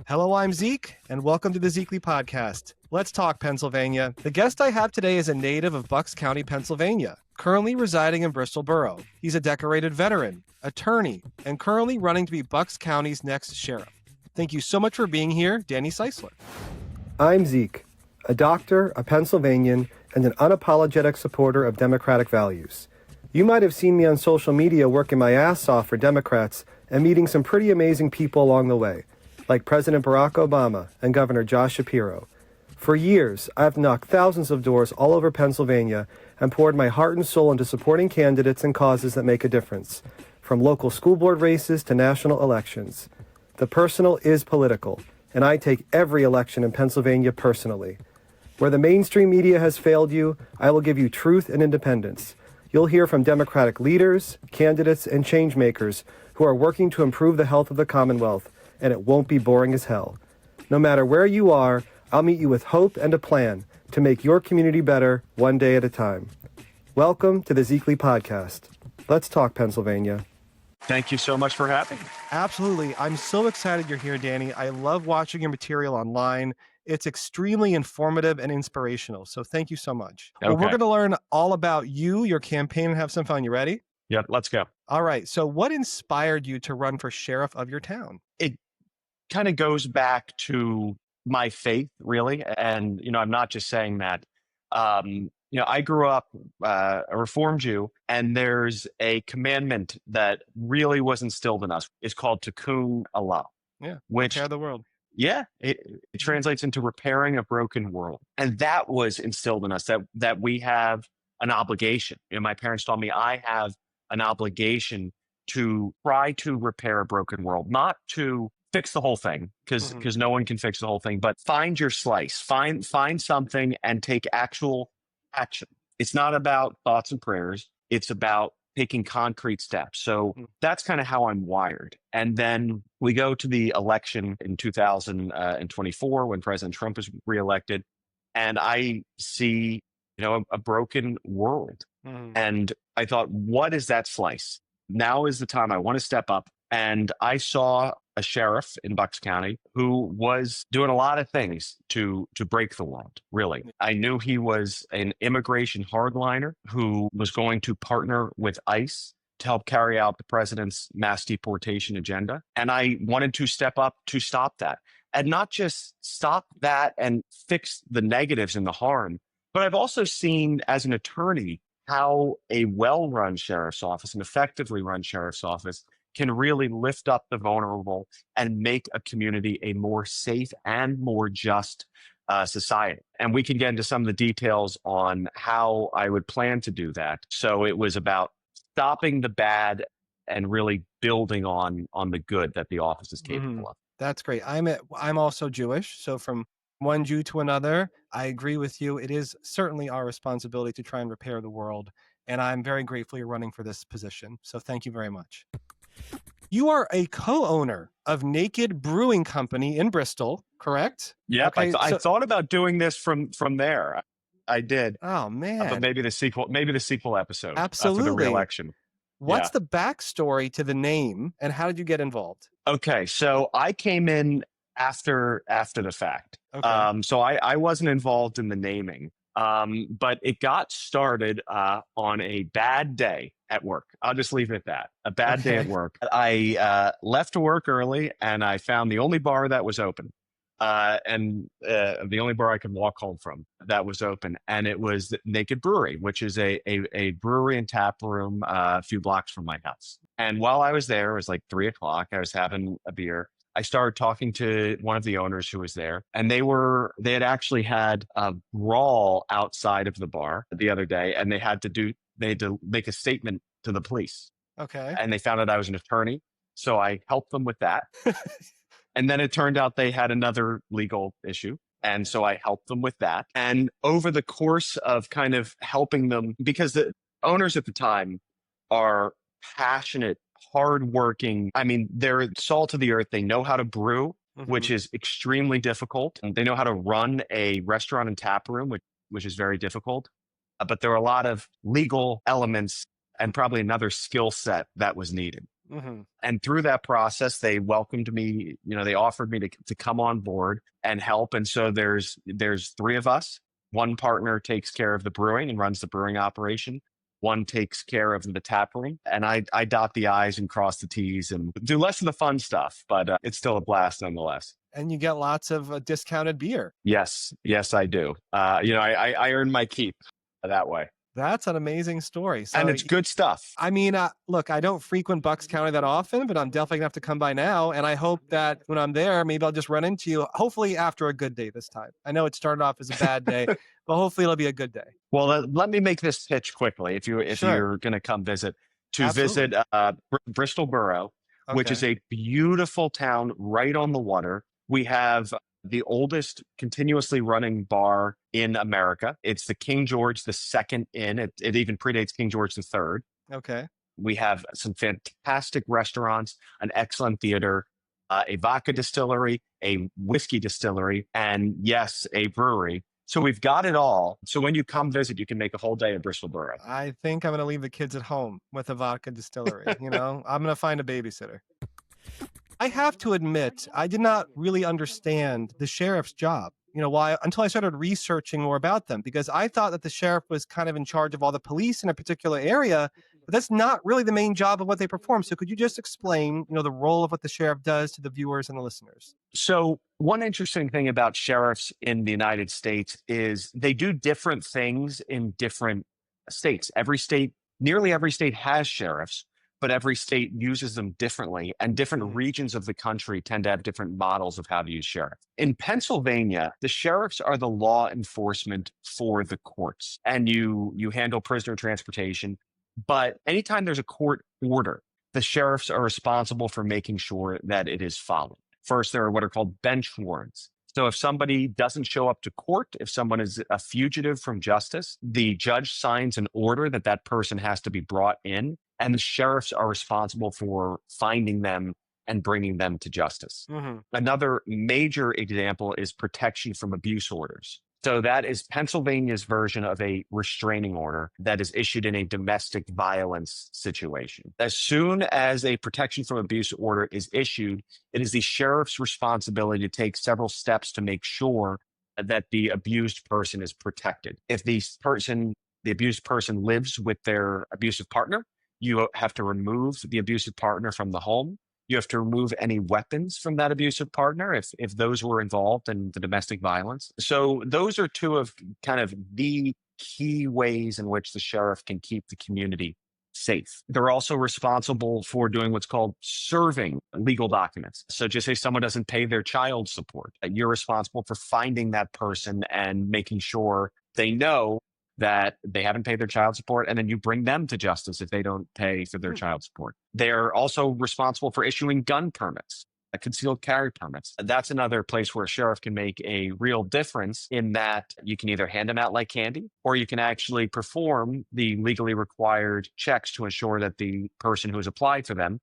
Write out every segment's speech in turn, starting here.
Hello, I'm Zeke, and welcome to the Zekely Podcast. Let's talk Pennsylvania. The guest I have today is a native of Bucks County, Pennsylvania, currently residing in Bristol Borough. He's a decorated veteran, attorney, and currently running to be Bucks County's next sheriff. Thank you so much for being here, Danny Ceisler. I'm Zeke, a doctor, a Pennsylvanian, and an unapologetic supporter of democratic values. You might have seen me on social media working my ass off for Democrats and meeting some pretty amazing people along the way, like President Barack Obama and Governor Josh Shapiro. For years, I've knocked thousands of doors all over Pennsylvania and poured my heart and soul into supporting candidates and causes that make a difference, from local school board races to national elections. The personal is political, and I take every election in Pennsylvania personally. Where the mainstream media has failed you, I will give you truth and independence. You'll hear from Democratic leaders, candidates, and change makers who are working to improve the health of the Commonwealth, and it won't be boring as hell. No matter where you are, I'll meet you with hope and a plan to make your community better one day at a time. Welcome to the Zekely Podcast. Let's talk Pennsylvania. Thank you so much for having me. Absolutely. I'm so excited you're here, Danny. I love watching your material online. It's extremely informative and inspirational. So thank you so much. Okay. Well, we're going to learn all about you, your campaign, and have some fun. You ready? Yeah, let's go. All right. So what inspired you to run for sheriff of your town? It kind of goes back to my faith, really. And, I'm not just saying that. I grew up a Reformed Jew, and there's a commandment that really was instilled in us. It's called Tikkun Allah. Yeah, which repair the world. Yeah, it translates into repairing a broken world. And that was instilled in us, that we have an obligation. My parents told me I have an obligation to try to repair a broken world, not to fix the whole thing, because no one can fix the whole thing, but find your slice, find something and take actual action. It's not about thoughts and prayers. It's about taking concrete steps. So that's kind of how I'm wired. And then we go to the election in 2024 when President Trump is reelected, and I see, a broken world. And I thought, what is that slice? Now is the time. I want to step up. And I saw a sheriff in Bucks County who was doing a lot of things to break the world, really. I knew he was an immigration hardliner who was going to partner with ICE to help carry out the president's mass deportation agenda. And I wanted to step up to stop that. And not just stop that and fix the negatives and the harm, but I've also seen as an attorney how a well-run sheriff's office, an effectively run sheriff's office, can really lift up the vulnerable and make a community a more safe and more just society. And we can get into some of the details on how I would plan to do that. So it was about stopping the bad and really building on the good that the office is capable of. That's great. I'm also Jewish. So from one Jew to another, I agree with you. It is certainly our responsibility to try and repair the world. And I'm very grateful you're running for this position. So thank you very much. You are a co-owner of Naked Brewing Company in Bristol, correct? Yeah, okay, I thought about doing this from there. I did. Oh man! But maybe the sequel episode. Absolutely. After the re-election. What's the backstory to the name, and how did you get involved? Okay, so I came in after the fact. Okay. So I wasn't involved in the naming, but it got started on a bad day at work. I'll just leave it at that. A bad day at work. I left to work early, and I found the only bar that was open, and the only bar I could walk home from that was open, and it was Naked Brewery, which is a brewery and tap room a few blocks from my house. And while I was there, it was like 3:00. I was having a beer. I started talking to one of the owners who was there, and they had actually had a brawl outside of the bar the other day, and they had to make a statement to the police. Okay. And they found out I was an attorney, so I helped them with that. And then it turned out they had another legal issue, and so I helped them with that. And over the course of kind of helping them, because the owners at the time are passionate, hardworking. I mean, they're salt of the earth. They know how to brew, which is extremely difficult. And they know how to run a restaurant and tap room, which is very difficult. But there are a lot of legal elements and probably another skill set that was needed. Hmm. And through that process, they welcomed me, they offered me to come on board and help. And so there's three of us. One partner takes care of the brewing and runs the brewing operation. One takes care of the tap room, and I dot the I's and cross the T's and do less of the fun stuff, but it's still a blast nonetheless. And you get lots of discounted beer. Yes, I do. I earn my keep that way, That's an amazing story. and So, it's good stuff. I mean, look, I don't frequent Bucks County that often, but I'm definitely gonna have to come by now. And I hope that when I'm there, maybe I'll just run into you, hopefully after a good day this time. I know it started off as a bad day, but hopefully it'll be a good day. Well, let me make this pitch quickly. If Sure. you're going to come visit, Absolutely. visit Bristol Borough, which is Okay. a beautiful town right on the water. We have the oldest continuously running bar in America. It's the King George II Inn. It even predates King George III. Okay. We have some fantastic restaurants, an excellent theater, a vodka distillery, a whiskey distillery, and yes, a brewery. So we've got it all. So when you come visit, you can make a whole day of Bristol Borough. I think I'm gonna leave the kids at home with a vodka distillery. I'm gonna find a babysitter. I have to admit, I did not really understand the sheriff's job. Why until I started researching more about them, because I thought that the sheriff was kind of in charge of all the police in a particular area, but that's not really the main job of what they perform. So could you just explain, the role of what the sheriff does to the viewers and the listeners? So one interesting thing about sheriffs in the United States is they do different things in different states. Nearly every state has sheriffs, but every state uses them differently, and different Mhm. regions of the country tend to have different models of how to use sheriff. In Pennsylvania, the sheriffs are the law enforcement for the courts, and you handle prisoner transportation. But anytime there's a court order, the sheriffs are responsible for making sure that it is followed. First, there are what are called bench warrants. So if somebody doesn't show up to court, if someone is a fugitive from justice, the judge signs an order that that person has to be brought in, and the sheriffs are responsible for finding them and bringing them to justice. Mm-hmm. Another major example is protection from abuse orders. So that is Pennsylvania's version of a restraining order that is issued in a domestic violence situation. As soon as a protection from abuse order is issued, it is the sheriff's responsibility to take several steps to make sure that the abused person is protected. If the abused person lives with their abusive partner, you have to remove the abusive partner from the home. You have to remove any weapons from that abusive partner if those were involved in the domestic violence. So those are two of kind of the key ways in which the sheriff can keep the community safe. They're also responsible for doing what's called serving legal documents. So just say someone doesn't pay their child support, you're responsible for finding that person and making sure they know that they haven't paid their child support, and then you bring them to justice if they don't pay for their child support. They're also responsible for issuing gun permits, concealed carry permits. That's another place where a sheriff can make a real difference, in that you can either hand them out like candy, or you can actually perform the legally required checks to ensure that the person who has applied for them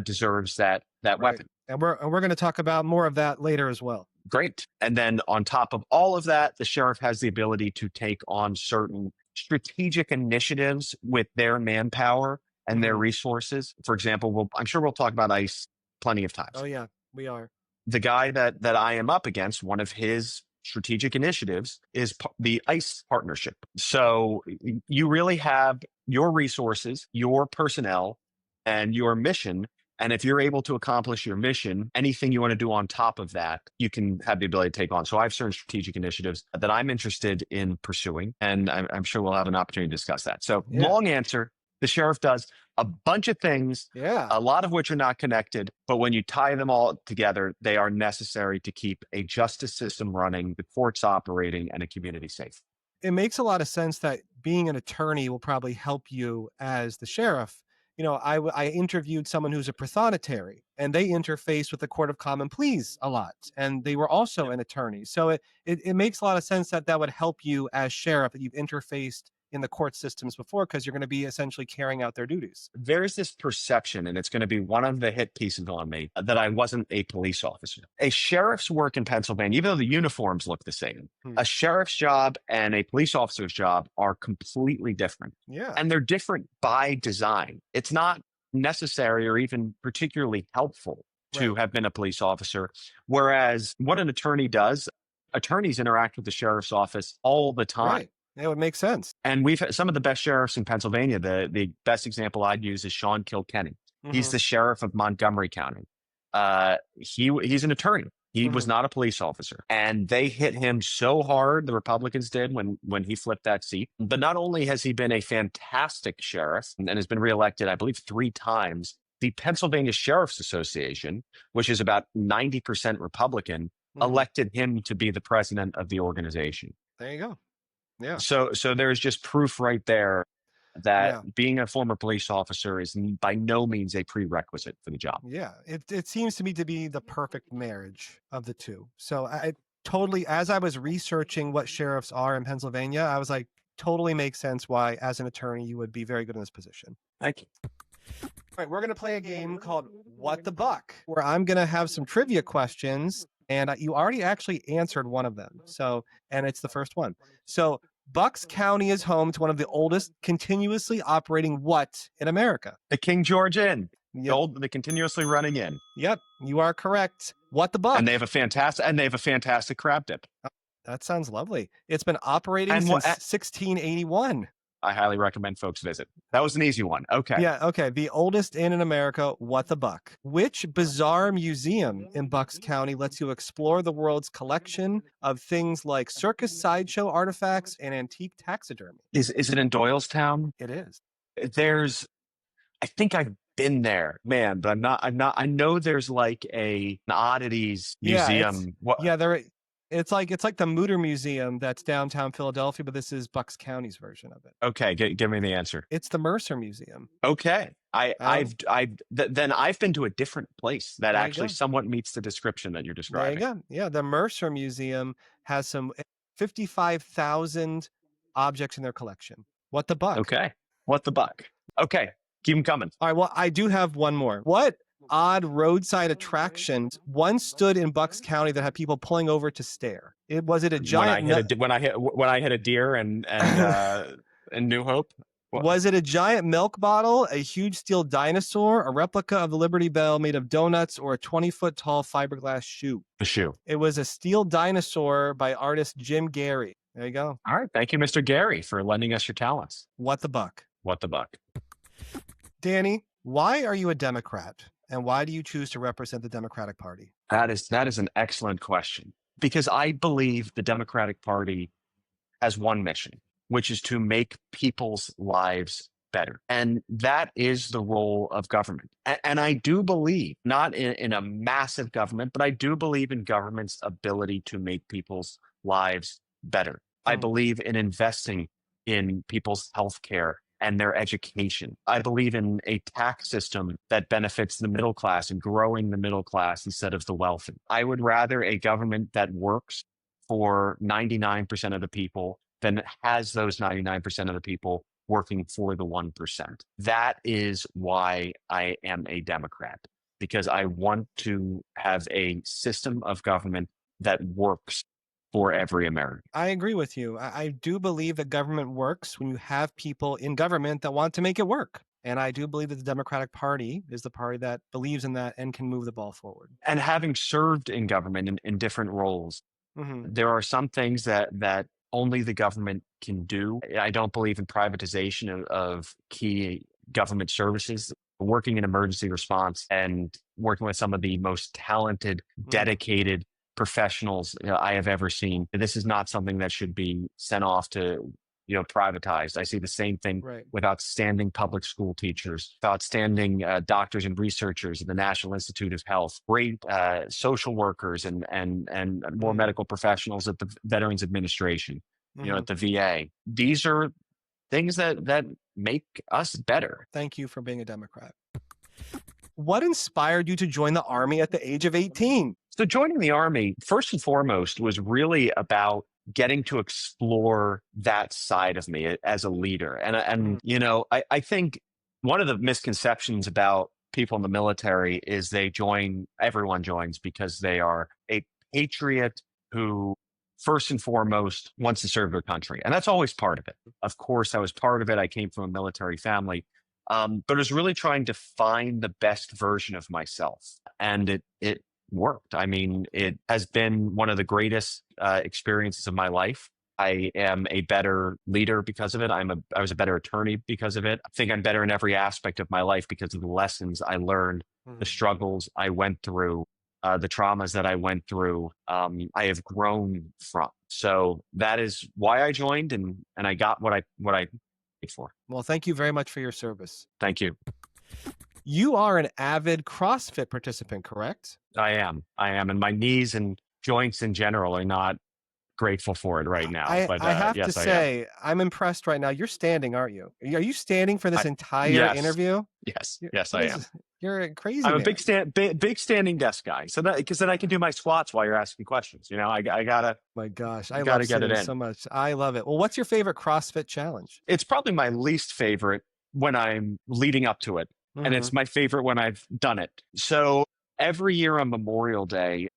deserves that Right. weapon. And we're going to talk about more of that later as well. Great. And then on top of all of that, the sheriff has the ability to take on certain strategic initiatives with their manpower and their resources. For example, I'm sure we'll talk about ICE plenty of times. Oh yeah, we are. The guy that I am up against, one of his strategic initiatives is the ICE partnership. So you really have your resources, your personnel, and your mission. And if you're able to accomplish your mission, anything you want to do on top of that, you can have the ability to take on. So I have certain strategic initiatives that I'm interested in pursuing, and I'm sure we'll have an opportunity to discuss that. So long answer, the sheriff does a bunch of things, a lot of which are not connected, but when you tie them all together, they are necessary to keep a justice system running, the courts operating, and a community safe. It makes a lot of sense that being an attorney will probably help you as the sheriff. I interviewed someone who's a prothonotary, and they interface with the Court of Common Pleas a lot, and they were also an attorney. So it makes a lot of sense that would help you as sheriff, that you've interfaced in the court systems before, because you're going to be essentially carrying out their duties. There's this perception, and it's going to be one of the hit pieces on me, that I wasn't a police officer. A sheriff's work in Pennsylvania, even though the uniforms look the same, a sheriff's job and a police officer's job are completely different. Yeah. And they're different by design. It's not necessary or even particularly helpful to Right. have been a police officer. Whereas what an attorney does, attorneys interact with the sheriff's office all the time. Right. It would make sense. And we've had some of the best sheriffs in Pennsylvania. The best example I'd use is Sean Kilkenny. He's Hmm. the sheriff of Montgomery County. He's an attorney. He was Hmm. not a police officer, and they hit him so hard. The Republicans did when he flipped that seat. But not only has he been a fantastic sheriff and has been reelected, I believe, 3 times. The Pennsylvania Sheriff's Association, which is about 90% Republican, Hmm. elected him to be the president of the organization. There you go. Yeah. So there's just proof right there that Yeah. being a former police officer is by no means a prerequisite for the job. Yeah. It seems to me to be the perfect marriage of the two. So I totally, as I was researching what sheriffs are in Pennsylvania, I was like, totally makes sense why, as an attorney, you would be very good in this position. Thank you. All right, we're going to play a game called What the Buck, where I'm going to have some trivia questions, and you already actually answered one of them. So, and it's the first one. So, Bucks County is home to one of the oldest continuously operating what in America? The King George Inn, Yep, the continuously running inn, yep, you are correct. What the Buck? and they have a fantastic crab dip. That sounds lovely. It's been operating And since 1681. I highly recommend folks visit. That was an easy one. Okay. Yeah, okay. The oldest inn in America, what the buck? Which bizarre museum in Bucks County lets you explore the world's collection of things like circus sideshow artifacts and antique taxidermy? Is it in Doylestown? It is. I think I've been there, man, but I'm not, I know there's like an oddities Yeah, museum. it's like the Mutter Museum that's downtown Philadelphia, but this is Bucks County's version of it. Okay. Give me the answer. It's the Mercer Museum. Okay. Then I've been to a different place that There you actually go. somewhat meets the description that you're There you describing. go. Yeah, the Mercer Museum has some 55,000 objects in their collection. What the buck? Okay. What the buck? Okay. Keep them coming. All right, well, I do have one more. What odd roadside attractions once stood in Bucks County that had people pulling over to stare? Was it a giant When I hit a deer and in New Hope. Was it a giant milk bottle, a huge steel dinosaur, a replica of the Liberty Bell made of donuts, or a 20-foot tall fiberglass shoe? The shoe. It was a steel dinosaur by artist Jim Gary. There you go. All right. Thank you, Mr. Gary, for lending us your talents. What the buck? What the buck? Danny, why are you a Democrat? And why do you choose to represent the Democratic Party? That is an excellent question, because I believe the Democratic Party has one mission, which is to make people's lives better. And that is the role of government. And I do believe, not in a massive government, but I do believe in government's ability to make people's lives better. I believe in investing in people's health care and their education. I believe in a tax system that benefits the middle class and growing the middle class instead of the wealthy. I would rather a government that works for 99% of the people than has those 99% of the people working for the 1%. That is why I am a Democrat, because I want to have a system of government that works for every American. I agree with you. I do believe that government works when you have people in government that want to make it work. And I do believe that the Democratic Party is the party that believes in that and can move the ball forward. And having served in government in different roles, there are some things that only the government can do. I don't believe in privatization of key government services. Working in emergency response and working with some of the most talented, dedicated professionals I have ever seen. This is not something that should be sent off to, privatized. I see the same thing with outstanding public school teachers, outstanding doctors and researchers at the National Institute of Health, great social workers and more medical professionals at the Veterans Administration, at the VA. These are things that make us better. Thank you for being a Democrat. What inspired you to join the Army at the age of 18? So joining the Army, first and foremost, was really about getting to explore that side of me as a leader. And I think one of the misconceptions about people in the military is everyone joins because they are a patriot who first and foremost wants to serve their country. And that's always part of it. Of course, I was part of it. I came from a military family. But it was really trying to find the best version of myself. And it worked. I mean, it has been one of the greatest experiences of my life. I am a better leader because of it. I was a better attorney because of it. I think I'm better in every aspect of my life because of the lessons I learned, the struggles I went through, the traumas that I went through. I have grown from. So that is why I joined, and I got what I paid for. Well, thank you very much for your service. Thank you. You are an avid CrossFit participant, correct? I am, and my knees and joints in general are not grateful for it right now. I But have yes, to I am. say, I'm impressed right now. You're standing, aren't you? Are you standing for this entire Yes. interview? Yes, You're- yes, what I is am. this? You're a crazy I'm a man. big standing desk guy. So that because then I can do my squats while you're asking questions. You know, I gotta My gosh, I gotta love get it sitting in. so much. I love it. Well, what's your favorite CrossFit challenge? It's probably my least favorite when I'm leading up to it, and Mhm. it's my favorite when I've done it. So every year on Memorial Day,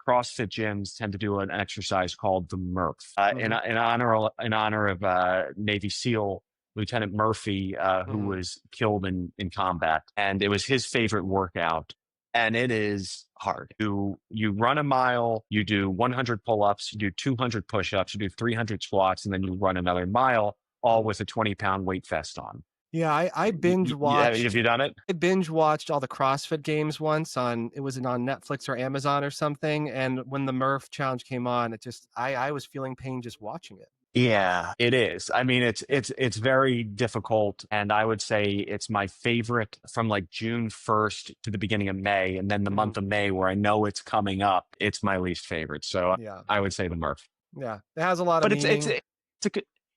CrossFit gyms tend to do an exercise called the Murph in honor of Navy SEAL Lieutenant Murphy, who Mhm. was killed in combat, and it was his favorite workout. And it is hard. You run a mile, you do 100 pull-ups, you do 200 push-ups, you do 300 squats, and then you run another mile, all with a 20-pound weight vest on. Yeah, I binge Yeah, have watched. you done it? I binge watched all the CrossFit games once on. It was on Netflix or Amazon or something. And when the Murph challenge came on, it just I was feeling pain just watching it. Yeah, it is. I mean, it's very difficult, and I would say it's my favorite from like June 1st to the beginning of May, and then the month of May where I know it's coming up, it's my least favorite. So Yeah, I would say the Murph. yeah, it has a lot of But meaning.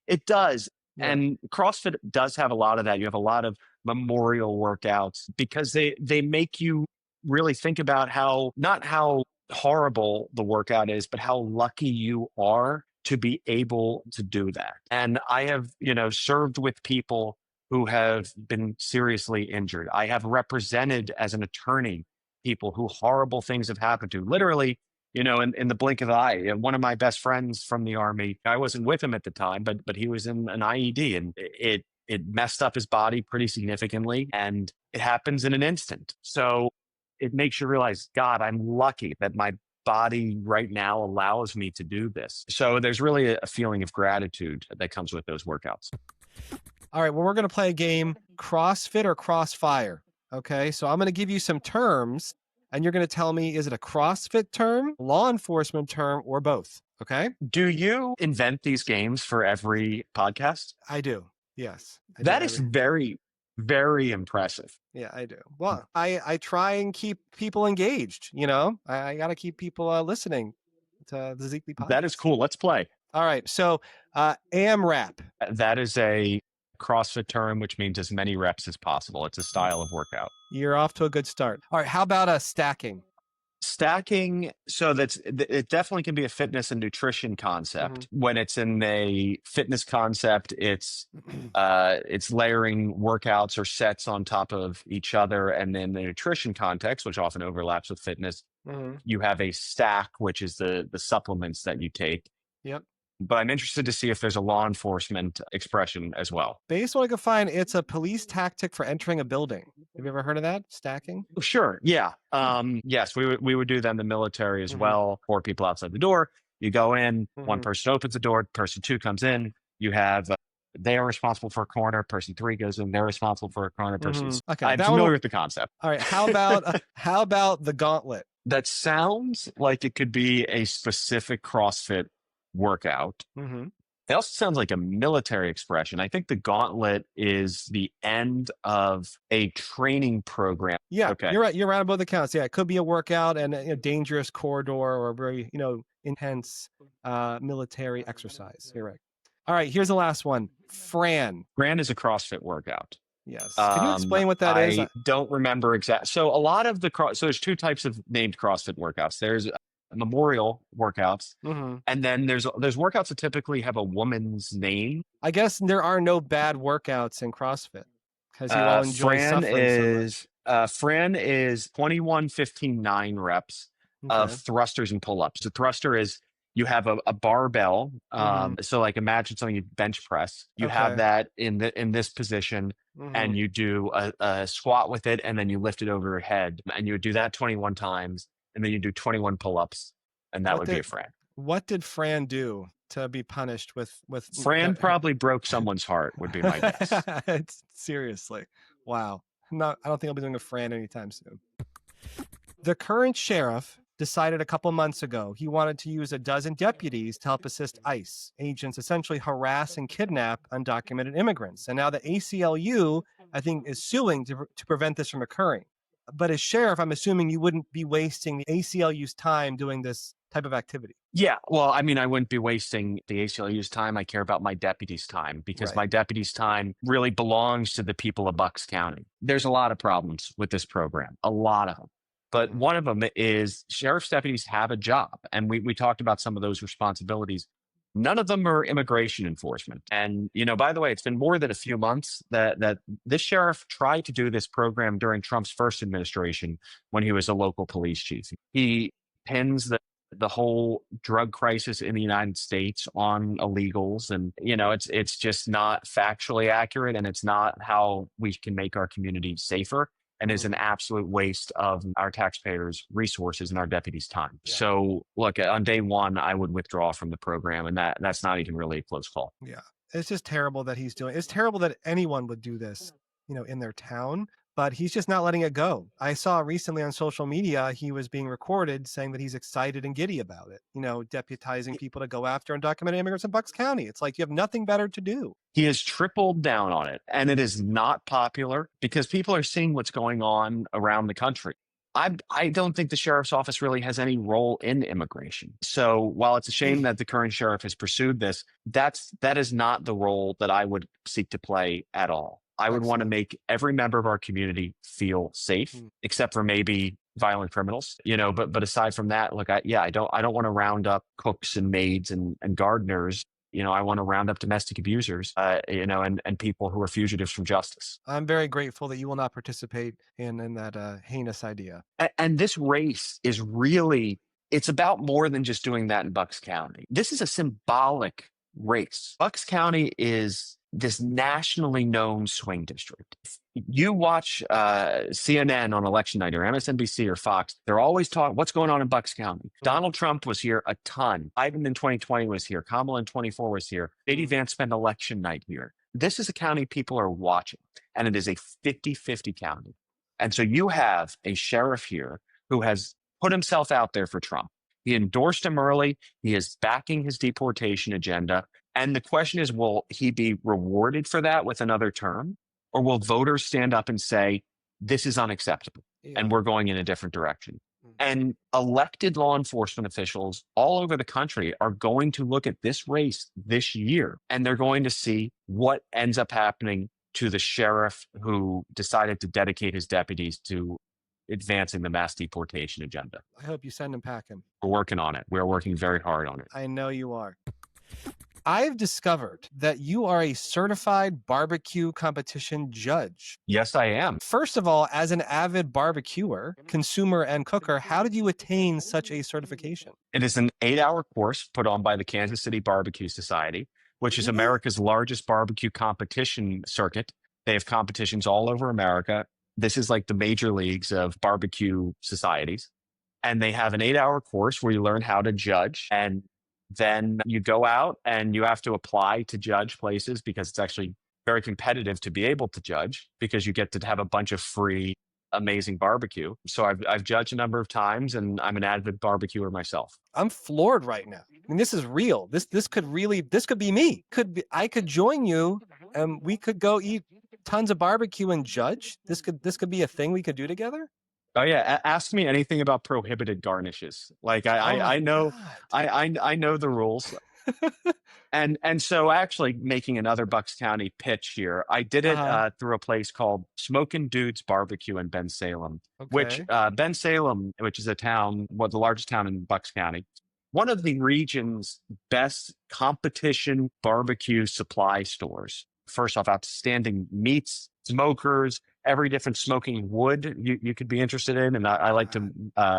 it does, Yeah. and CrossFit does have a lot of that. You have a lot of memorial workouts because they make you really think about how not how horrible the workout is, but how lucky you are to be able to do that. And I have, served with people who have been seriously injured. I have represented as an attorney people who horrible things have happened to. Literally, in the blink of the eye. One of my best friends from the Army, I wasn't with him at the time, but he was in an IED, and it messed up his body pretty significantly, and it happens in an instant. So it makes you realize, God, I'm lucky that my body right now allows me to do this. So there's really a feeling of gratitude that comes with those workouts. All right, well, we're going to play a game, CrossFit or CrossFire. Okay, so I'm going to give you some terms, and you're going to tell me, is it a CrossFit term, law enforcement term, or both? Okay? Do you invent these games for every podcast? I do. Yes. That is very, very impressive. Yeah, I do. Well, I try and keep people engaged, I got to keep people listening to the Zekely Podcast. That is cool. Let's play. All right, so AMRAP. That is a CrossFit term, which means as many reps as possible. It's a style of workout. You're off to a good start. All right, how about stacking? Stacking, so it definitely can be a fitness and nutrition concept. When it's in a fitness concept, it's layering workouts or sets on top of each other, and then the nutrition context, which often overlaps with fitness, you have a stack, which is the supplements that you take. Yep. But I'm interested to see if there's a law enforcement expression as well. Based on what I could find, it's a police tactic for entering a building. Have you ever heard of that? Stacking? Sure. Yeah. Yes, we would do that in the military as well. 4 people outside the door. You go in, one person opens the door, person 2 comes in. You have they are responsible for a corner. Person 3 goes in, they're responsible for a corner. Okay, I'm familiar with the concept. All right. How about the gauntlet? That sounds like it could be a specific CrossFit workout. It also sounds like a military expression. I think the gauntlet is the end of a training program. Yeah, okay. You're right. You're right on both accounts. Yeah, it could be a workout and a dangerous corridor or a very intense military exercise. You're right. All right, here's the last one. Fran. Fran is a CrossFit workout. Yes. Can you explain what that is? I don't remember exactly. So a lot of so there's 2 types of named CrossFit workouts. There's memorial workouts, and then there's workouts that typily have a woman's name. I guess there are no bad workouts in CrossFit because you all enjoy suffering so much. Fran is 21, 15, 9 reps of thrusters and pull-ups. The thruster is you have a barbell. So like imagine something you bench press. You have that in this position. and you do a squat with it, and then you lift it over your head, and you would do that 21 times, and then you do 21 pull-ups, and that What would be did a Fran. what did Fran do to be punished with Fran probably broke someone's heart, would be my guess. Seriously. Wow. I don't think I'll be doing a Fran anytime soon. The current sheriff decided a couple months ago he wanted to use a dozen deputies to help assist ICE agents essentially harass and kidnap undocumented immigrants. And now the ACLU, I think, is suing to prevent this from occurring. But as sheriff, I'm assuming you wouldn't be wasting the ACLU's time doing this type of activity. Yeah, well, I mean, I wouldn't be wasting the ACLU's time. I care about my deputies' time because my deputies' time really belongs to the people of Bucks County. There's a lot of problems with this program, a lot of them. But one of them is sheriff's deputies have a job. And we talked about some of those responsibilities. None of them are immigration enforcement. And, by the way, it's been more than a few months that this sheriff tried to do this program during Trump's first administration when he was a local police chief. He pins the whole drug crisis in the United States on illegals. And, it's just not factually accurate, and it's not how we can make our community safer, and is an absolute waste of our taxpayers' resources and our deputies' time. Yeah. So look, on day one, I would withdraw from the program, and that's not even really a close call. Yeah. It's just terrible that he's doing it. It's terrible that anyone would do this, in their town, but he's just not letting it go. I saw recently on social media, he was being recorded saying that he's excited and giddy about it, deputizing people to go after undocumented immigrants in Bucks County. It's like you have nothing better to do. He has tripled down on it, and it is not popular because people are seeing what's going on around the country. I don't think the sheriff's office really has any role in immigration. So while it's a shame that the current sheriff has pursued this, that is not the role that I would seek to play at all. I would want to make every member of our community feel safe, except for maybe violent criminals, but aside from that, look, I don't want to round up cooks and maids and gardeners. I want to round up domestic abusers, and people who are fugitives from justice. I'm very grateful that you will not participate in that heinous idea. And this race is really, it's about more than just doing that in Bucks County. This is a symbolic race. Bucks County is this nationally known swing district. You watch CNN on election night or MSNBC or Fox, they're always talking, what's going on in Bucks County? Donald Trump was here a ton. Biden in 2020 was here. Kamala in 24 was here. JD Vance spent election night here. This is a county people are watching, and it is a 50-50 county. And so you have a sheriff here who has put himself out there for Trump. He endorsed him early. He is backing his deportation agenda. And the question is, will he be rewarded for that with another term? Or will voters stand up and say, this is unacceptable and we're going in a different direction? And elected law enforcement officials all over the country are going to look at this race this year, and they're going to see what ends up happening to the sheriff who decided to dedicate his deputies to advancing the mass deportation agenda. I hope you send him packing. We're working on it. We're working very hard on it. I know you are. I've discovered that you are a certified barbecue competition judge. Yes, I am. First of all, as an avid barbecuer, consumer, and cooker, how did you attain such a certification? It is an 8-hour course put on by the Kansas City Barbecue Society, which is America's largest barbecue competition circuit. They have competitions all over America. This is like the major leagues of barbecue societies. And they have an 8-hour course where you learn how to judge, and then you go out and you have to apply to judge places because it's actually very competitive to be able to judge because you get to have a bunch of free, amazing barbecue. So I've judged a number of times, and I'm an avid barbecuer myself. I'm floored right now. I mean, this is real. This could be me. I could join you, and we could go eat tons of barbecue and judge. This could be a thing we could do together. Oh yeah, ask me anything about prohibited garnishes. Like I know the rules. and so actually making another Bucks County pitch here, I did it through a place called Smokin' Dudes Barbecue in Bensalem, which Bensalem, which is a town, the largest town in Bucks County, one of the region's best competition barbecue supply stores. First off, outstanding meats, smokers, every different smoking wood you could be interested in. And I like to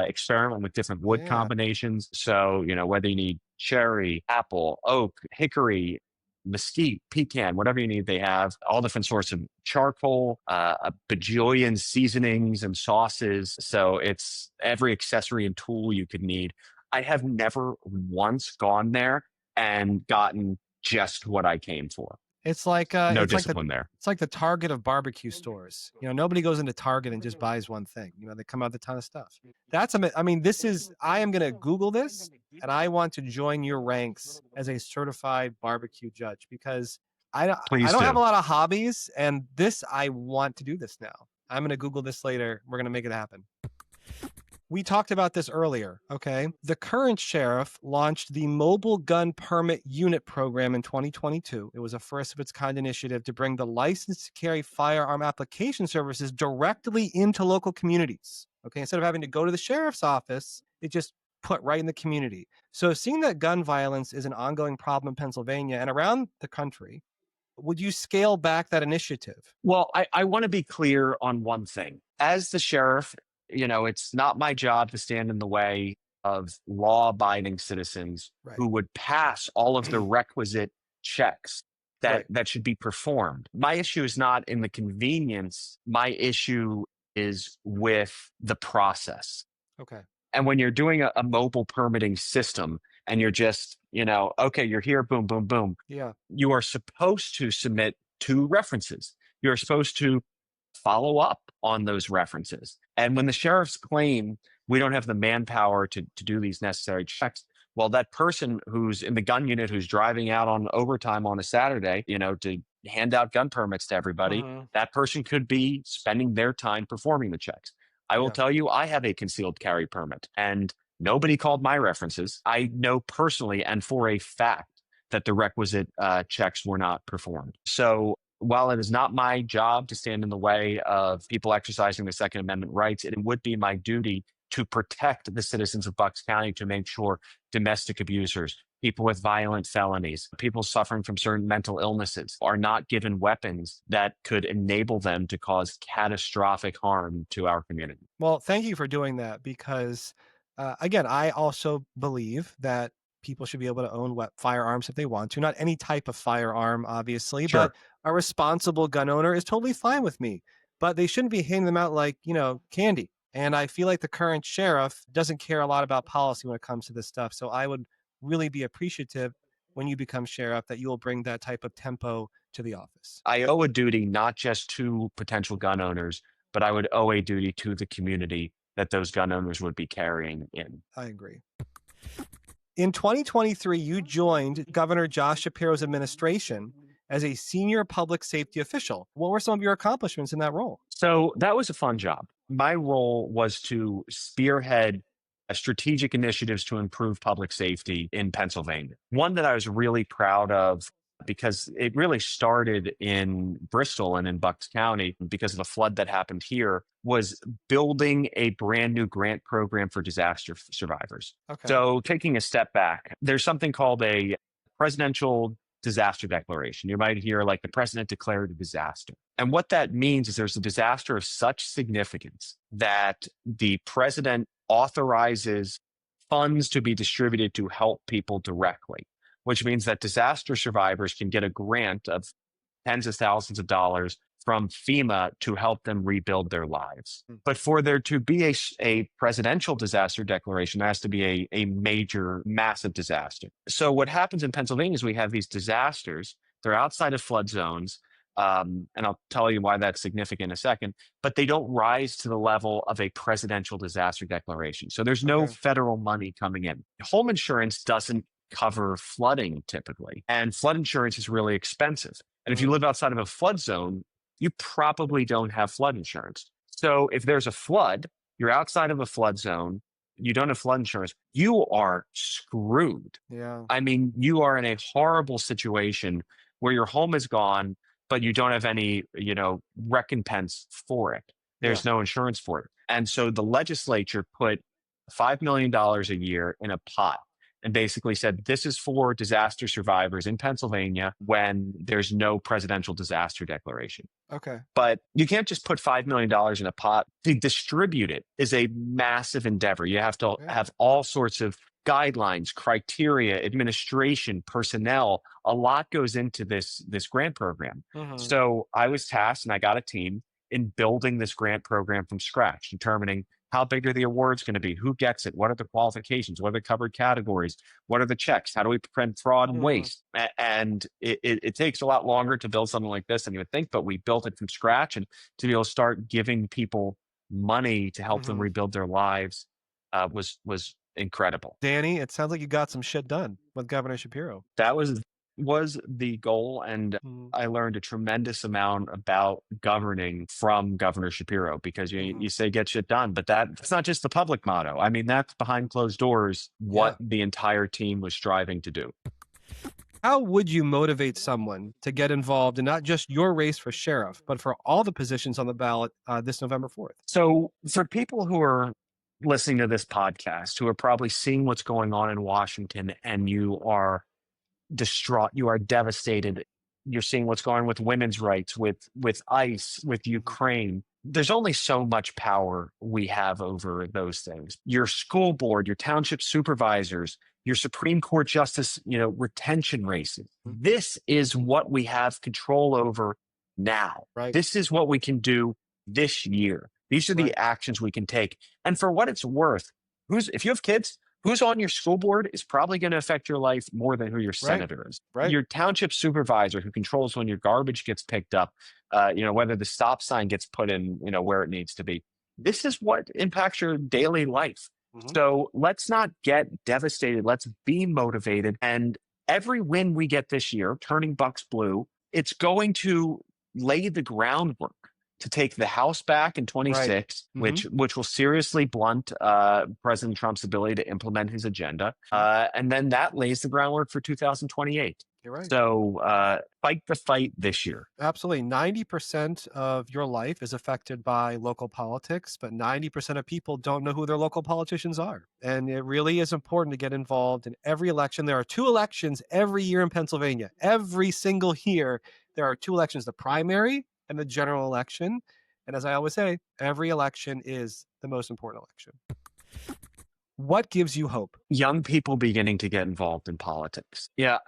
experiment with different wood combinations. So, whether you need cherry, apple, oak, hickory, mesquite, pecan, whatever you need. They have all different sorts of charcoal, a bajillion seasonings and sauces. So it's every accessory and tool you could need. I have never once gone there and gotten just what I came for. It's like No discipline there. it's like the Target of barbecue stores. Nobody goes into Target and just buys one thing. They come out with a ton of stuff. I am going to Google this, and I want to join your ranks as a certified barbecue judge, because I Please don't do. have a lot of hobbies, and I want to do this now. I'm going to Google this later. We're going to make it happen. We talked about this earlier, okay? The current sheriff launched the Mobile Gun Permit Unit program in 2022. It was a first of its kind initiative to bring the license to carry firearm application services directly into local communities. Okay, instead of having to go to the sheriff's office, it just put right in the community. So seeing that gun violence is an ongoing problem in Pennsylvania and around the country, would you scale back that initiative? Well, I want to be clear on one thing. As the sheriff, it's not my job to stand in the way of law-abiding citizens who would pass all of the requisite checks that should be performed. My issue is not in the convenience. My issue is with the process. Okay. And when you're doing a mobile permitting system and you're just, okay, you're here, boom, boom, boom. Yeah. You are supposed to submit 2 references. You're supposed to follow up on those references. And when the sheriffs claim we don't have the manpower to do these necessary checks, well, that person who's in the gun unit who's driving out on overtime on a Saturday, to hand out gun permits to everybody, that person could be spending their time performing the checks. I will tell you, I have a concealed carry permit and nobody called my references. I know personally and for a fact that the requisite checks were not performed. So while it is not my job to stand in the way of people exercising their Second Amendment rights, it would be my duty to protect the citizens of Bucks County, to make sure domestic abusers, people with violent felonies, people suffering from certain mental illnesses are not given weapons that could enable them to cause catastrophic harm to our community. Well, thank you for doing that, because, again, I also believe that people should be able to own firearms if they want to. Not any type of firearm, obviously, but a responsible gun owner is totally fine with me. But they shouldn't be handing them out like, candy. And I feel like the current sheriff doesn't care a lot about policy when it comes to this stuff. So I would really be appreciative when you become sheriff that you will bring that type of tempo to the office. I owe a duty not just to potential gun owners, but I would owe a duty to the community that those gun owners would be carrying in. I agree. In 2023, you joined Governor Josh Shapiro's administration as a senior public safety official. What were some of your accomplishments in that role? So that was a fun job. My role was to spearhead strategic initiatives to improve public safety in Pennsylvania. One that I was really proud of, because it really started in Bristol and in Bucks County because of the flood that happened here, was building a brand new grant program for disaster survivors. Okay. So taking a step back, there's something called a presidential disaster declaration. You might hear like the president declared a disaster. And what that means is there's a disaster of such significance that the president authorizes funds to be distributed to help people directly, which means that disaster survivors can get a grant of tens of thousands of dollars from FEMA to help them rebuild their lives. But for there to be a presidential disaster declaration, there has to be a major, massive disaster. So what happens in Pennsylvania is we have these disasters. They're outside of flood zones. And I'll tell you why that's significant in a second, but they don't rise to the level of a presidential disaster declaration. So there's no federal money coming in. Home insurance doesn't cover flooding typically, and flood insurance is really expensive. And if you live outside of a flood zone, you probably don't have flood insurance. So if there's a flood, you're outside of a flood zone, you don't have flood insurance, you are screwed. Yeah. I mean, you are in a horrible situation where your home is gone, but you don't have any, recompense for it. There's no insurance for it. And so the legislature put $5 million a year in a pot and basically said, this is for disaster survivors in Pennsylvania when there's no presidential disaster declaration. Okay. But you can't just put $5 million in a pot. To distribute it is a massive endeavor. You have to have all sorts of guidelines, criteria, administration, personnel. A lot goes into this grant program. So I was tasked, and I got a team in building this grant program from scratch, determining how big are the awards going to be, who gets it, what are the qualifications, what are the covered categories, what are the checks, how do we prevent fraud and waste. And it takes a lot longer to build something like this than you would think, but we built it from scratch, and to be able to start giving people money to help them rebuild their lives was incredible. Danny, it sounds like you got some shit done with Governor Shapiro. That was the goal, and I learned a tremendous amount about governing from Governor Shapiro, because you say get shit done, but that's not just the public motto. I mean, that's behind closed doors what the entire team was striving to do. How would you motivate someone to get involved in not just your race for sheriff, but for all the positions on the ballot this November 4th? So for people who are listening to this podcast, who are probably seeing what's going on in Washington, and you are distraught, you are devastated, you're seeing what's going on with women's rights, with ICE, with Ukraine, there's only so much power we have over those things. Your school board, your township supervisors, your Supreme Court justice, retention races. This is what we have control over now. Right. This is what we can do this year. These are the actions we can take. And for what it's worth, if you have kids, who's on your school board is probably going to affect your life more than who your senator is. Right. Your township supervisor, who controls when your garbage gets picked up, whether the stop sign gets put in, where it needs to be. This is what impacts your daily life. So let's not get devastated. Let's be motivated. And every win we get this year, turning Bucks blue, it's going to lay the groundwork to take the House back in 26, which will seriously blunt President Trump's ability to implement his agenda. And then that lays the groundwork for 2028. You're right. So fight the fight this year. Absolutely. 90% of your life is affected by local politics, but 90% of people don't know who their local politicians are. And it really is important to get involved in every election. There are 2 elections every year in Pennsylvania. Every single year, there are 2 elections, the primary and the general election. And as I always say, every election is the most important election. What gives you hope? Young people beginning to get involved in politics. Yeah,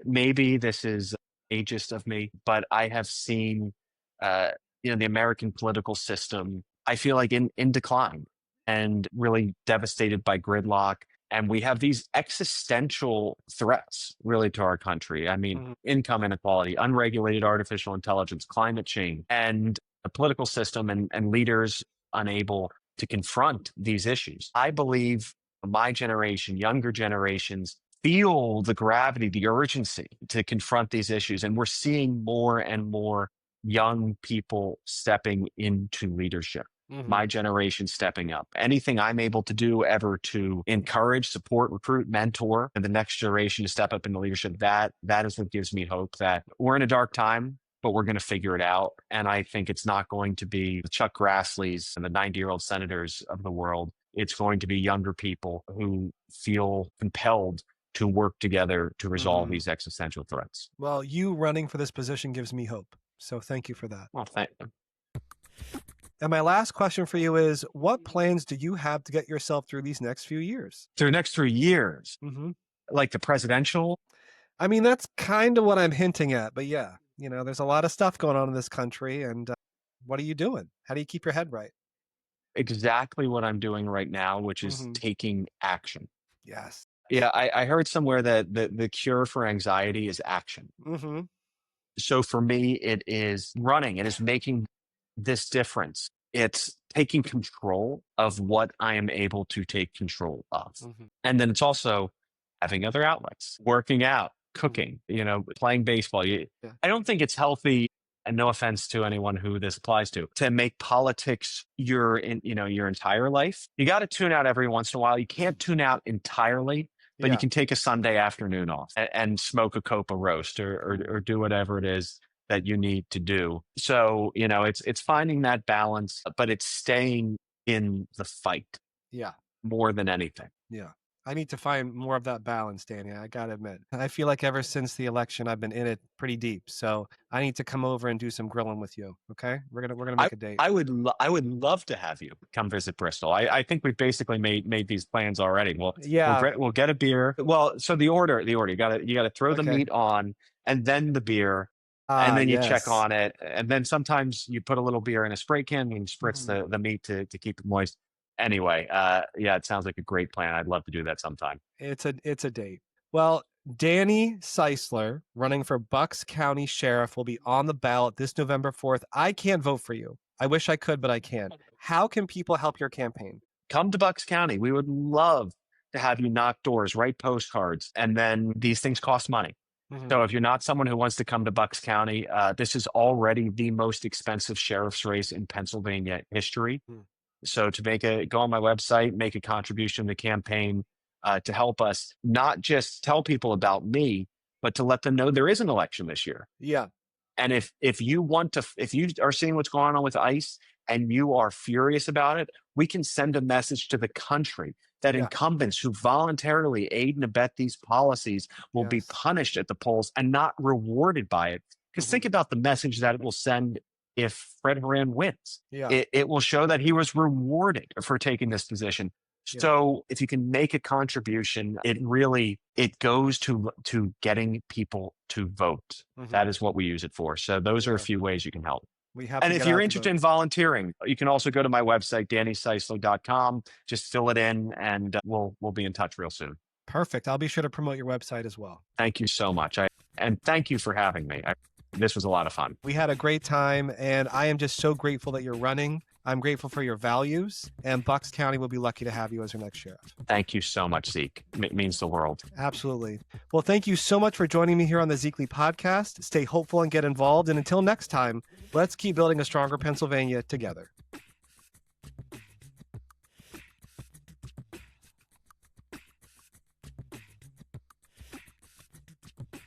maybe this is ageist of me, but I have seen, the American political system, I feel like in decline and really devastated by gridlock. And we have these existential threats really to our country. I mean, income inequality, unregulated artificial intelligence, climate change, and a political system and leaders unable to confront these issues. I believe my generation, younger generations, feel the gravity, the urgency to confront these issues. And we're seeing more and more young people stepping into leadership. My generation stepping up. Anything I'm able to do ever to encourage, support, recruit, mentor, and the next generation to step up into leadership, that is what gives me hope that we're in a dark time, but we're going to figure it out. And I think it's not going to be the Chuck Grassley's and the 90-year-old senators of the world. It's going to be younger people who feel compelled to work together to resolve these existential threats. Well, you running for this position gives me hope. So thank you for that. Well, thank you. And my last question for you is, what plans do you have to get yourself through these next few years? Through the next 3 years, like the presidential? I mean, that's kind of what I'm hinting at. But yeah, there's a lot of stuff going on in this country. And what are you doing? How do you keep your head right? Exactly what I'm doing right now, which is taking action. Yes. Yeah, I heard somewhere that the cure for anxiety is action. So for me, it is running. It is making this difference. It's taking control of what I am able to take control of. And then it's also having other outlets, working out, cooking, playing baseball. I don't think it's healthy, and no offense to anyone who this applies to make politics your entire life. You got to tune out every once in a while. You can't tune out entirely, but you can take a Sunday afternoon off and smoke a Copa roast or do whatever it is that you need to do. So, it's finding that balance, but it's staying in the fight. Yeah. More than anything. Yeah. I need to find more of that balance, Danny. I gotta admit. I feel like ever since the election, I've been in it pretty deep. So I need to come over and do some grilling with you. Okay, we're gonna I make a date. I would love to have you come visit Bristol. I think we've basically made these plans already. Yeah. We'll get a beer. Well, so the order you gotta throw the Okay. meat on and then the beer, and Ah, then you check yes. on it, and then sometimes you put a little beer in a spray can and you spritz Mhm. the meat to keep it moist. Anyway, yeah, it sounds like a great plan. I'd love to do that sometime. It's a date. Well, Danny Ceisler, running for Bucks County Sheriff, will be on the ballot this November 4th. I can't vote for you. I wish I could, but I can't. How can people help your campaign? Come to Bucks County. We would love to have you knock doors, write postcards, and then these things cost money. Mhm. So if you're not someone who wants to come to Bucks County, this is already the most expensive sheriff's race in Pennsylvania history. Hmm. So to go on my website, make a contribution to the campaign to help us not just tell people about me, but to let them know there is an election this year. Yeah. And if you are seeing what's going on with ICE and you are furious about it, we can send a message to the country that Yeah. incumbents who voluntarily aid and abet these policies will be Yes. punished at the polls and not rewarded by it. Because think about the message that it will send if Fred Horan wins. Yeah. It will show that he was rewarded for taking this position. Yeah. So if you can make a contribution, it goes to getting people to vote. Mhm. That is what we use it for. So those are a Yeah. few ways you can help. We have And to if get you're out the interested vote. in volunteering, you can also go to my website, DannyCeisler.com. Just fill it in and we'll be in touch real soon. Perfect. I'll be sure to promote your website as well. Thank you so much. And thank you for having me. This was a lot of fun. We had a great time, and I am just so grateful that you're running. I'm grateful for your values, and Bucks County will be lucky to have you as your next sheriff. Thank you so much, Zeke. It means the world. Absolutely. Well, thank you so much for joining me here on the Zekely Podcast. Stay hopeful and get involved. And until next time, let's keep building a stronger Pennsylvania together.